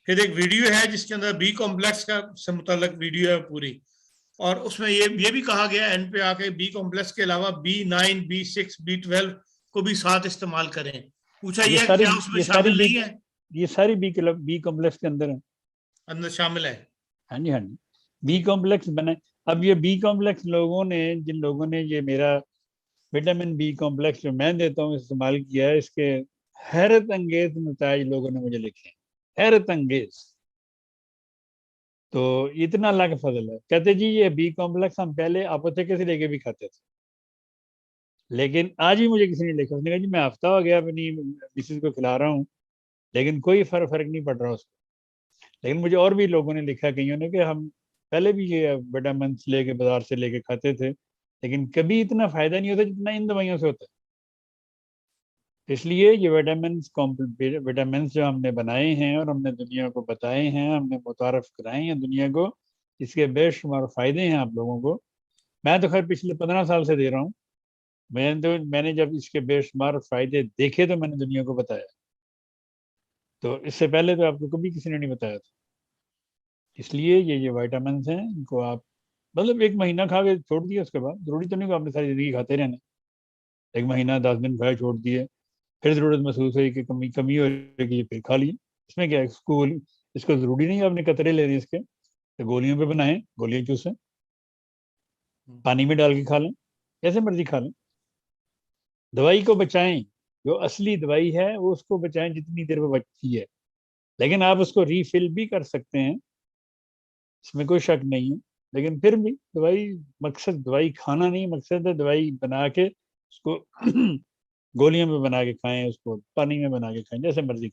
پھر ایک ویڈیو ہے جس کے اندر بی کمپلیکس کا سے متعلق ویڈیو ہے پوری، اور اس میں یہ بھی کہا گیا اینڈ پہ آ کے بی کمپلیکس کے علاوہ B9 B6 B12 کو بھی ساتھ استعمال کریں. پوچھا یہ کیا اس میں شامل نہیں ہے؟ یہ ساری بی کمپلیکس کے اندر ہیں، اندر شامل ہے. ہاں جی ہاں جی. بی کمپلیکس بنے. اب یہ بی کمپلیکس لوگوں نے، جن لوگوں نے یہ میرا وٹامن بی کمپلیکس جو میں دیتا ہوں استعمال کیا ہے، اس کے حیرت انگیز نتائج لوگوں نے مجھے لکھے ہیں، حیرت انگیز. تو اتنا اللہ کا فضل ہے. کہتے جی یہ بی کمپلیکس ہم پہلے اپوتھیکے سے لے کے بھی کھاتے تھے، لیکن آج بھی مجھے کسی نے لکھا، اس نے کہا جی میں ہفتہ ہو گیا اپنی مسز کو کھلا رہا ہوں لیکن کوئی فرق نہیں پڑ رہا اس کو. لیکن مجھے اور بھی لوگوں نے لکھا کئیوں نے کہ ہم پہلے بھی یہ وٹامنس لے کے بازار سے لے کے کھاتے تھے لیکن کبھی اتنا فائدہ نہیں ہوتا جتنا ان دوائیوں سے ہوتا ہے. اس لیے یہ وٹامنس جو ہم نے بنائے ہیں اور ہم نے دنیا کو بتائے ہیں، ہم نے متعارف کرائے ہیں دنیا کو، اس کے بے شمار فائدے ہیں آپ لوگوں کو. میں تو خیر پچھلے 15 سال سے دے رہا ہوں. میں نے جب اس کے بے شمار فائدے دیکھے تو میں نے دنیا کو بتایا. تو اس سے پہلے تو آپ کو کبھی کسی نے نہیں بتایا تھا. اس لیے یہ وائٹامنس ہیں، ان کو آپ مطلب 1 مہینہ کھا کے چھوڑ دیا، اس کے بعد ضروری تو نہیں کہ آپ نے ساری زندگی کھاتے رہنا. 1 مہینہ 10 دن کھائے چھوڑ دیے، پھر ضرورت محسوس ہوئی کہ کمی ہو رہی کہ پھر کھا لیے. اس میں کیا ہے، اس کو ضروری نہیں آپ نے قطرے لینے اس کے، تو گولیوں پہ بنائیں، گولیاں چوسیں، پانی میں ڈال کے کھا لیں، جیسے مرضی کھا لیں. دوائی کو بچائیں، جو اصلی دوائی ہے وہ اس کو بچائیں جتنی دیر میں بچتی ہے، لیکن آپ اس کو ریفل بھی کر سکتے ہیں، اس میں کوئی شک نہیں ہے. لیکن پھر بھی مقصد دوائی کھانا نہیں، مقصد ہے دوائی بنا کے اس کو گولیاں میں بنا کے کھائیں، اس کو پانی میں بنا کے کھائیں، جیسے مرضی